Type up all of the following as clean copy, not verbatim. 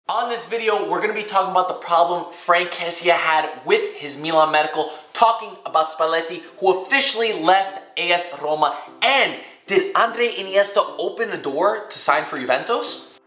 On this video, we're going to be talking about the problem Frank Kessie had with his Milan medical, talking about Spalletti, who officially left AS Roma, and did INIESTA open a door to sign for Juventus?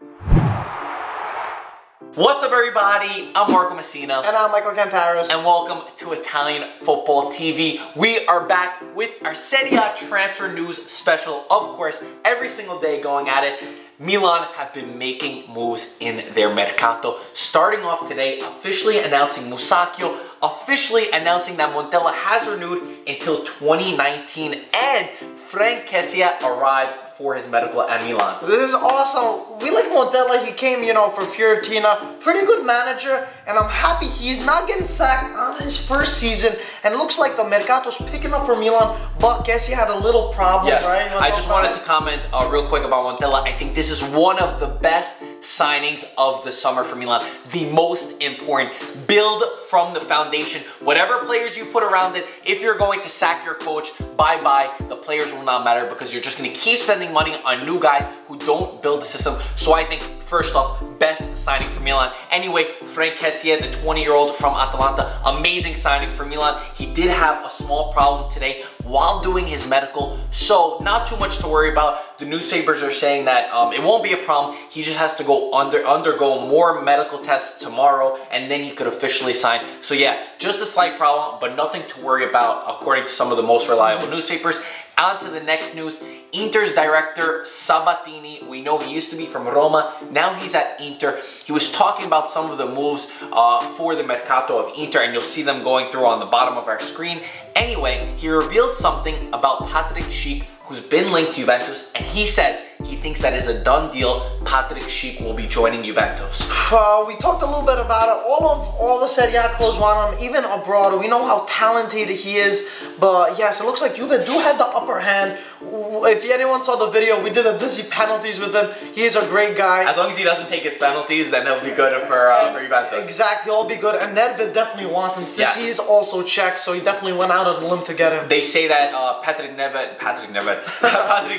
What's up, everybody? I'm Marco Messina. And I'm Michael Cantaros. And welcome to Italian Football TV. We are back with our Serie A transfer news special. Of course, every single day going at it. Milan have been making moves in their mercato. Starting off today, officially announcing Musacchio, officially announcing that Montella has renewed until 2019, and Frank Kessie arrived for his medical at Milan. This is awesome. We like Montella. He came, for Fiorentina. Pretty good manager, and I'm happy he's not getting sacked on his first season. And it looks like the mercato's picking up for Milan, but Kessie had a little problem, yes. Right? I just wanted to comment real quick about Montella. I think this is one of the best signings of the summer for Milan. The most important. Build from the foundation. Whatever players you put around it, if you're going to sack your coach, bye-bye. The players will not matter because you're just going to keep spending money on new guys who don't build the system. So I think, first off, best signing for Milan. Anyway, Frank Kessie, the 20-year-old from Atalanta, amazing signing for Milan. He did have a small problem today while doing his medical, so not too much to worry about. The newspapers are saying that it won't be a problem. He just has to go undergo more medical tests tomorrow, and then he could officially sign. So yeah, just a slight problem, but nothing to worry about according to some of the most reliable newspapers. On to the next news. Inter's director, Sabatini, we know he used to be from Roma, now he's at Inter. He was talking about some of the moves for the Mercato of Inter, and you'll see them going through on the bottom of our screen. Anyway, he revealed something about Patrick Schick, who's been linked to Juventus, and he says he thinks that is a done deal. Patrick Schick will be joining Juventus. We talked a little bit about it. All the Serie A clubs want him, even abroad. We know how talented he is, but yes, it looks like Juve do have the upper hand. If anyone saw the video, we did a dizzy penalties with him. He is a great guy. As long as he doesn't take his penalties, then he'll be good for Juventus. Exactly, he'll be good. And Nedved definitely wants him since he is also Czech, so he definitely went out on a limb to get him. They say that Patrick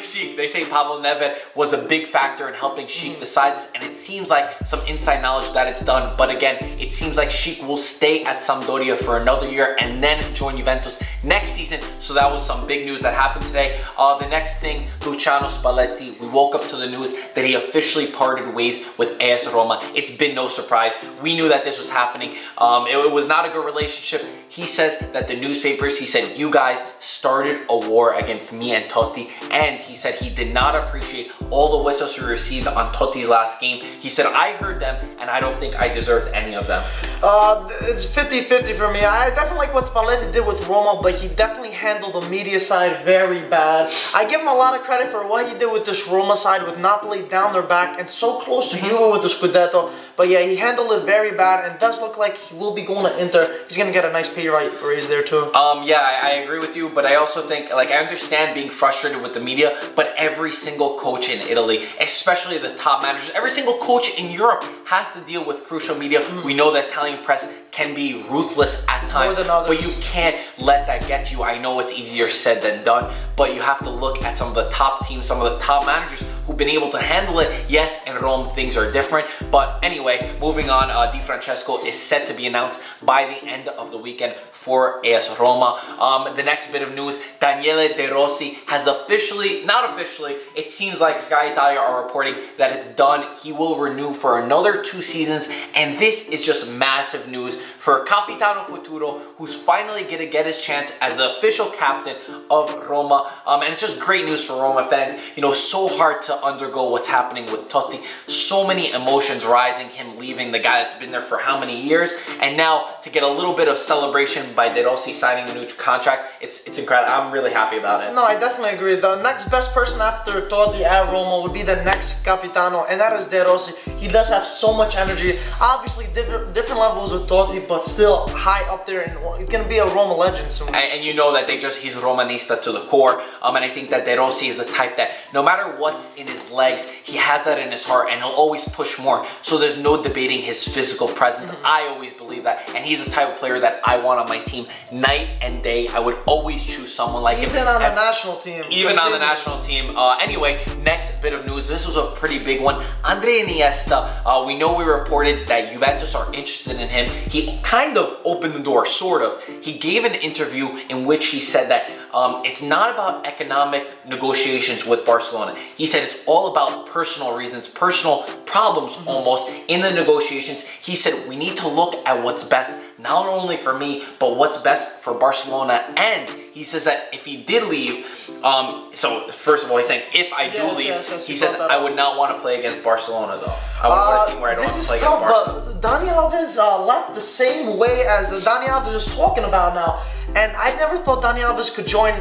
Schick, they say Pablo Nedved was a big factor in helping Schick decide this, and it seems like some inside knowledge that it's done. But again, it seems like Schick will stay at Sampdoria for another year and then join Juventus next season. So that was some big news that happened today. The next thing, Luciano Spalletti, we woke up to the news that he officially parted ways with AS Roma. It's been no surprise. We knew that this was happening. It was not a good relationship. He says that the newspapers, he said, you guys started a war against me and Totti, and he said he did not appreciate all the whistles he received on Totti's last game. He said, I heard them, and I don't think I deserved any of them. It's 50-50 for me. I definitely like what Spalletti did with Roma, but he definitely handled the media side very bad. I give him a lot of credit for what he did with this Roma side, with Napoli down their back and so close to Juve with the Scudetto. But yeah, he handled it very bad, and it does look like he will be going to Inter. He's going to get a nice pay raise there too. Yeah, I agree with you, but I also think, I understand being frustrated with the media, but every single coach in Italy, especially the top managers, every single coach in Europe has to deal with crucial media. We know the Italian press can be ruthless at times, but you can't let that get to you. I know it's easier said than done, but you have to look at some of the top teams, some of the top managers who've been able to handle it. Yes, in Rome things are different, but anyway, moving on, Di Francesco is set to be announced by the end of the weekend for AS Roma. The next bit of news, Daniele De Rossi has not officially, it seems like Sky Italia are reporting that it's done. He will renew for another 2 seasons, and this is just massive news for Capitano Futuro, who's finally going to get his chance as the official captain of Roma. And it's just great news for Roma fans. So hard to undergo what's happening with Totti. So many emotions rising, him leaving, the guy that's been there for how many years, and now to get a little bit of celebration by De Rossi signing a new contract, it's incredible. I'm really happy about it. No, I definitely agree. The next best person after Totti at Roma would be the next Capitano, and that is De Rossi. He does have so much energy. Obviously, different levels with Totti, but still high up there, and he's going to be a Roma legend soon. And you know that he's Romanista to the core. And I think that De Rossi is the type that no matter what's in his legs, he has that in his heart and he'll always push more. So there's no debating his physical presence. I always believe that. And he's the type of player that I want on my team night and day. I would always choose someone like him. Even on the national team. Even on the national team. Anyway, next bit of news. This was a pretty big one. Andrea Iniesta, we know we reported that Juventus are interested in him. He kind of opened the door, sort of. He gave an interview in which he said that it's not about economic negotiations with Barcelona. He said it's all about personal reasons, personal problems almost in the negotiations. He said we need to look at what's best, not only for me, but what's best for Barcelona. And he says that if he did leave, so first of all, he's saying if I do leave, he says I would not want to play against Barcelona though. I would want a team where I don't want to play against Barcelona. But Dani Alves left the same way as Dani Alves is talking about now. And I never thought Dani Alves could join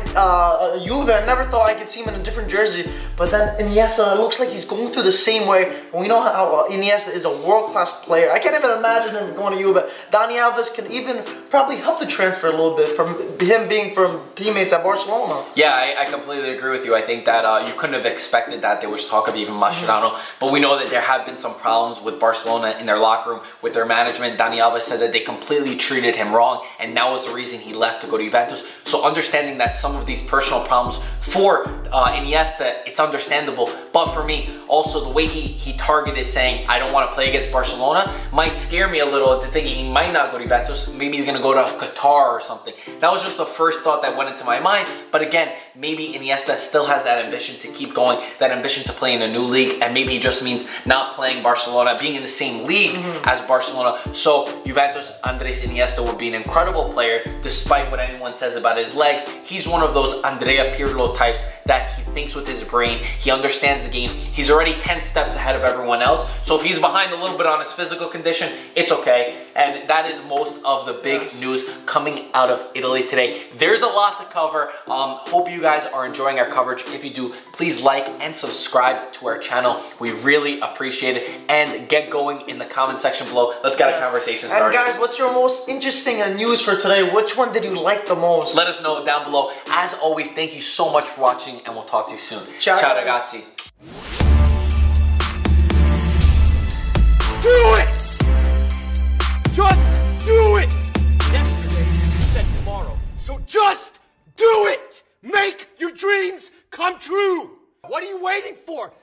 Juve. I never thought I could see him in a different jersey. But then Iniesta, it looks like he's going through the same way. We know how Iniesta is a world-class player. I can't even imagine him going to Juve. But Dani Alves can even probably help the transfer a little bit from him being from teammates at Barcelona. Yeah, I completely agree with you. I think that you couldn't have expected that. There was talk of even Mascherano. But we know that there have been some problems with Barcelona in their locker room, with their management. Dani Alves said that they completely treated him wrong. And that was the reason he left to go to Juventus. So understanding that some of these personal problems for Iniesta, it's understandable. But for me, also the way he targeted saying, I don't want to play against Barcelona, might scare me a little into thinking he might not go to Juventus. Maybe he's going to go to Qatar or something. That was just the first thought that went into my mind. But again, maybe Iniesta still has that ambition to keep going, that ambition to play in a new league. And maybe it just means not playing Barcelona, being in the same league as Barcelona. So Juventus, Andres Iniesta would be an incredible player, despite what anyone says about his legs. He's one of those Andrea Pirlo types that he thinks with his brain. He understands the game. He's already 10 steps ahead of everyone else. So if he's behind a little bit on his physical condition, it's okay. And that is most of the big news coming out of Italy today. There's a lot to cover. Hope you guys are enjoying our coverage. If you do, please like and subscribe to our channel. We really appreciate it. And get going in the comment section below. Let's get a conversation started. And guys, what's your most interesting news for today? Which one did you like the most? Let us know down below. As always, thank you so much for watching, and we'll talk to you soon. Ciao, Ciao ragazzi. Do it! Just do it! Yesterday you said tomorrow, so just do it! Make your dreams come true! What are you waiting for?